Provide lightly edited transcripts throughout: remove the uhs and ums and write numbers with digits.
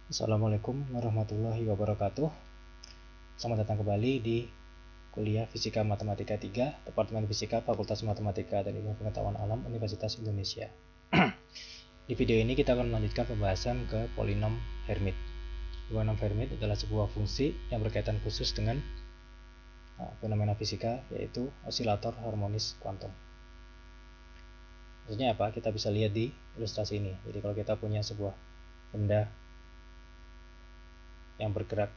Assalamualaikum warahmatullahi wabarakatuh. Selamat datang kembali di kuliah Fisika Matematika 3, Departemen Fisika Fakultas Matematika dan Ilmu Pengetahuan Alam Universitas Indonesia. Di video ini kita akan melanjutkan pembahasan ke polinom Hermit. Polinom Hermit adalah sebuah fungsi yang berkaitan khusus dengan fenomena fisika, yaitu osilator harmonis kuantum. Maksudnya apa? Kita bisa lihat di ilustrasi ini. Jadi kalau kita punya sebuah benda yang bergerak,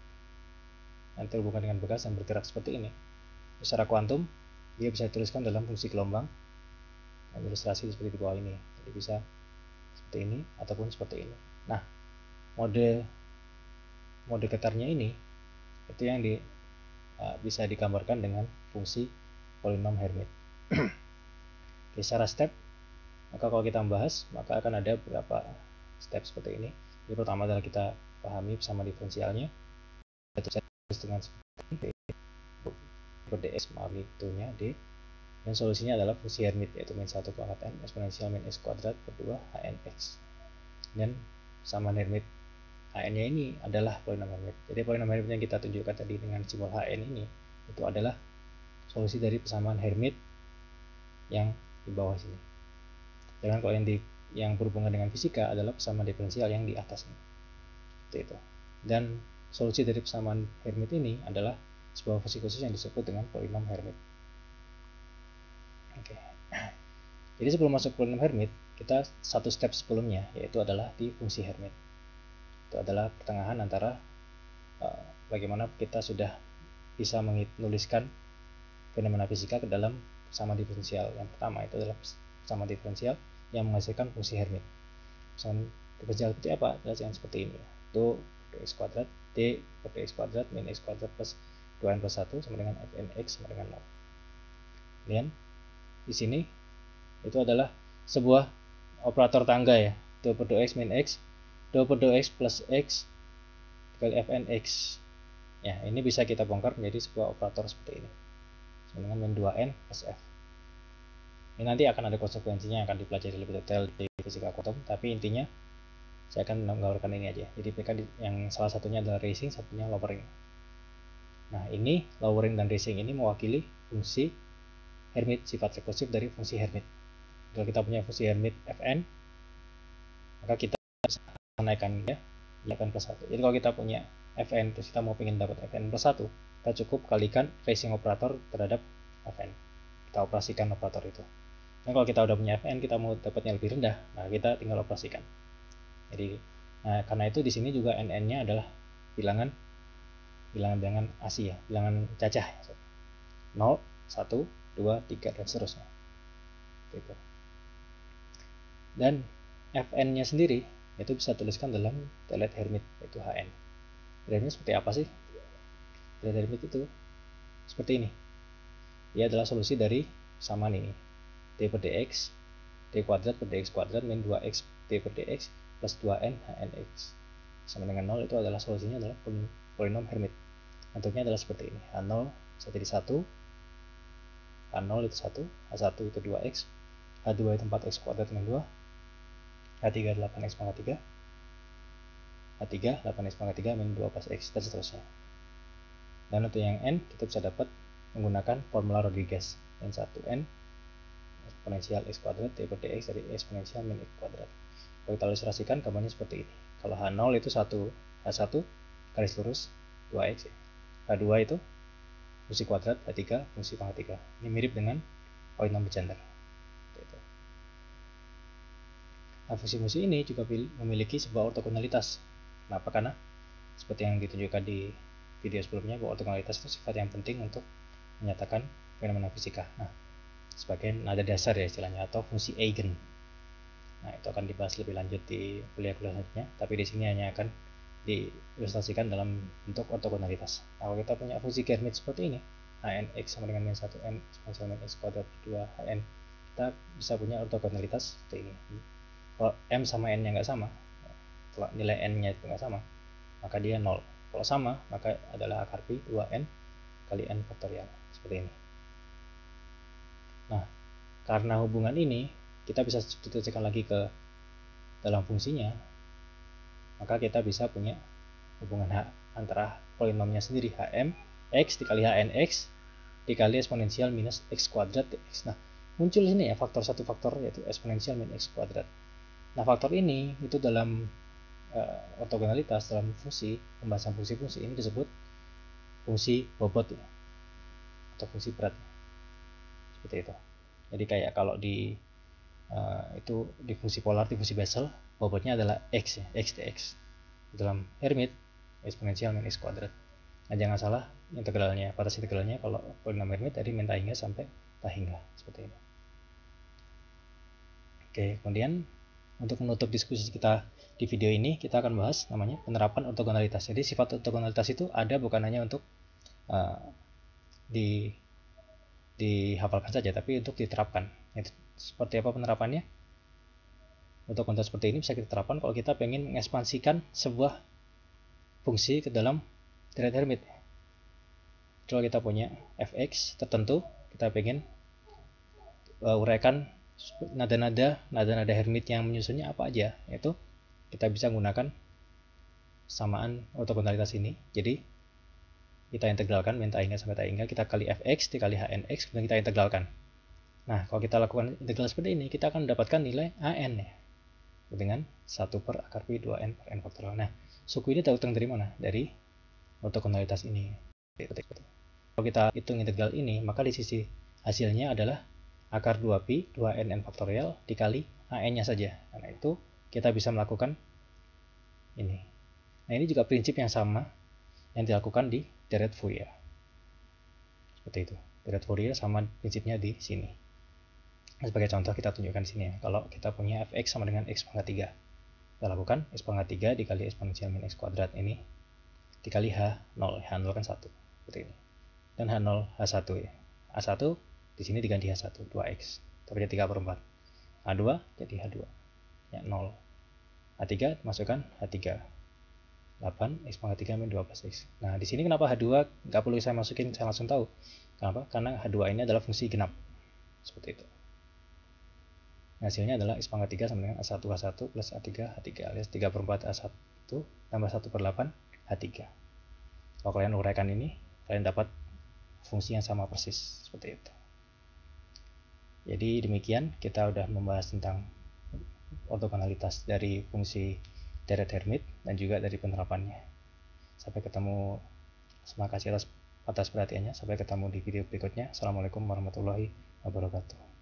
yang terhubungan dengan bekas dan bergerak seperti ini, secara kuantum dia bisa dituliskan dalam fungsi gelombang dan ilustrasi seperti di bawah ini. Jadi bisa seperti ini ataupun seperti ini. Nah, mode getarnya ini itu yang bisa digambarkan dengan fungsi polinom Hermit. Oke, secara step, maka kalau kita membahas, maka akan ada beberapa step seperti ini. Yang pertama adalah kita pahami bersama diferensialnya, yaitu dengan seperti dx magnitudonya d, dan solusinya adalah fungsi Hermit, yaitu min 1 kuadrat n eksponensial min x kuadrat per 2 hnx. Dan persamaan Hermit hn nya ini adalah polinom Hermit. Jadi polinom Hermit yang kita tunjukkan tadi dengan simbol hn ini itu adalah solusi dari persamaan Hermit yang di bawah sini. Sedangkan kalau yang berhubungan dengan fisika adalah persamaan diferensial yang di atas ini. Seperti itu. Dan solusi dari persamaan Hermit ini adalah sebuah fungsi khusus yang disebut dengan polinom Hermit. Oke. Jadi sebelum masuk polinom Hermit, kita satu step sebelumnya, yaitu adalah di fungsi Hermit. Itu adalah pertengahan antara bagaimana kita sudah bisa menuliskan fenomena fisika ke dalam persamaan diferensial. Yang pertama itu adalah persamaan diferensial yang menghasilkan fungsi Hermit. Persamaan diferensial seperti apa? Jelas yang seperti ini. Itu dx kuadrat d per dx kuadrat min x kuadrat plus 2n plus 1 sama dengan fnx sama dengan 0. Kemudian di sini itu adalah sebuah operator tangga ya, do per dx min x, do per dx plus x dikali fnx. Ya, ini bisa kita bongkar menjadi sebuah operator seperti ini, sama dengan min 2n plus f. Ini nanti akan ada konsekuensinya yang akan dipelajari lebih detail di fisika kuantum, tapi intinya saya akan menggambarkan ini aja. Jadi PK yang salah satunya adalah raising, satunya lowering. Nah, ini lowering dan raising ini mewakili fungsi Hermit, sifat rekursif dari fungsi Hermit. Kalau kita punya fungsi Hermit Fn, maka kita bisa menaikkannya di Fn plus 1. Jadi kalau kita punya Fn, terus kita mau ingin dapat Fn plus 1, kita cukup kalikan raising operator terhadap Fn. Kita operasikan operator itu. Nah, kalau kita udah punya Fn, kita mau dapatnya lebih rendah, nah kita tinggal operasikan. Jadi, karena itu di sini juga nn-nya adalah bilangan ASI ya, bilangan cacah. 0, 1, 2, 3 dan seterusnya. Gitu. Dan Fn-nya sendiri itu bisa tuliskan dalam telet Hermit, yaitu Hn. Hermit seperti apa sih? Telet Hermit itu seperti ini. Dia adalah solusi dari persamaan ini. D per dx, d kuadrat per dx kuadrat min 2x d per dx plus 2n hnx sama dengan 0. Itu adalah solusinya adalah polinom Hermit. Bentuknya adalah seperti ini. H0 bisa jadi 1, H0 itu 1, H1 itu 2x, H2 itu 4x kuadrat min 2, H3 8x pangkat 3, H3 8x pangkat 3 min 2 plus x dan seterusnya. Dan untuk yang n kita bisa dapat menggunakan formula Rodriguez. N 1n eksponensial x kuadrat d per dx dari eksponensial min x kuadrat. Kalau kita ilustrasikan gambarnya seperti ini. Kalau H0 itu 1, H1 garis lurus 2x, H2 itu fungsi kuadrat, H3 fungsi pangkat 3. Ini mirip dengan polinom Legendre. Nah, fungsi-fungsi ini juga memiliki sebuah ortogonalitas. Kenapa? Karena seperti yang ditunjukkan di video sebelumnya, bahwa ortogonalitas itu sifat yang penting untuk menyatakan fenomena fisika. Nah, sebagai nada dasar ya istilahnya, atau fungsi eigen. Nah, itu akan dibahas lebih lanjut di kuliah-kuliah selanjutnya, tapi di sini hanya akan diilustrasikan dalam bentuk ortogonalitas. Nah, kalau kita punya fungsi Hermit seperti ini, hnx sama dengan min 1n eksponensial min x kuadrat 2 hn, kita bisa punya ortogonalitas seperti ini. Kalau m sama n nya nggak sama, kalau nilai n nya itu nggak sama, maka dia 0. Kalau sama, maka adalah akar pi 2n kali n faktorial, seperti ini. Nah, karena hubungan ini, kita bisa substitusikan lagi ke dalam fungsinya. maka kita bisa punya hubungan antara polinomnya sendiri, hm x dikali hn x dikali eksponensial minus x kuadrat dx. Nah, muncul sini ya faktor satu faktor, yaitu eksponensial min x kuadrat. Nah, faktor ini itu dalam ortogonalitas, dalam fungsi, pembahasan fungsi-fungsi ini disebut fungsi bobot ya, atau fungsi berat seperti itu. Jadi kayak kalau di itu di fungsi polar, di fungsi Bessel, bobotnya adalah x ya, x dx. Dalam Hermit eksponensial min x kuadrat. Nah, jangan salah integralnya, batas integralnya kalau polinom Hermit tadi minta hingga sampai tak hingga, seperti itu. Oke, kemudian untuk menutup diskusi kita di video ini, kita akan bahas namanya penerapan ortogonalitas. Jadi sifat ortogonalitas itu ada bukan hanya untuk dihafalkan saja, tapi untuk diterapkan. Seperti apa penerapannya? Untuk konteks seperti ini bisa kita terapkan kalau kita pengen mengekspansikan sebuah fungsi ke dalam deret Hermit. Kalau kita punya fx tertentu, kita pengen uraikan nada-nada Hermit yang menyusunnya apa aja, yaitu kita bisa menggunakan samaan ortogonalitas ini. Jadi kita integralkan min tak hingga sampai tak hingga, kita kali fx dikali hnx, kemudian kita integralkan. Nah, kalau kita lakukan integral seperti ini, kita akan mendapatkan nilai an ya, dengan 1 per akar pi 2n per n faktorial. Nah, suku ini datang dari mana? Dari ortogonalitas ini. Kalau kita hitung integral ini, maka di sisi hasilnya adalah akar 2 pi 2n n faktorial dikali an-nya saja. Karena itu kita bisa melakukan ini. Nah, ini juga prinsip yang sama yang dilakukan di deret Fourier. Seperti itu. Deret Fourier sama prinsipnya di sini. Nah, sebagai contoh kita tunjukkan di sini ya. Kalau kita punya fx sama dengan x pangkat 3. Kita lakukan x pangkat 3 dikali eksponensial min x kuadrat ini dikali h0. H0 kan 1. Seperti ini. Dan h0 h1 ya. h1 di sini diganti h1 2x. Kita punya 3 per 4. h2 jadi h2. Ya 0. h3 masukkan h3. 8 x pangkat 3 min 12x. Nah, di sini kenapa h2 nggak perlu saya masukin, saya langsung tahu. Kenapa? Karena h2 ini adalah fungsi genap. Seperti itu. Hasilnya adalah x pangkat 3 sama dengan a1 h1 plus a3 h3 alias 3 per 4 a1 tambah 1 per 8 h3. Kalau kalian uraikan ini, kalian dapat fungsi yang sama persis seperti itu. Jadi demikian kita udah membahas tentang ortogonalitas dari fungsi deret Hermit dan juga dari penerapannya. Sampai ketemu, terima kasih atas perhatiannya. Sampai ketemu di video berikutnya. Assalamualaikum warahmatullahi wabarakatuh.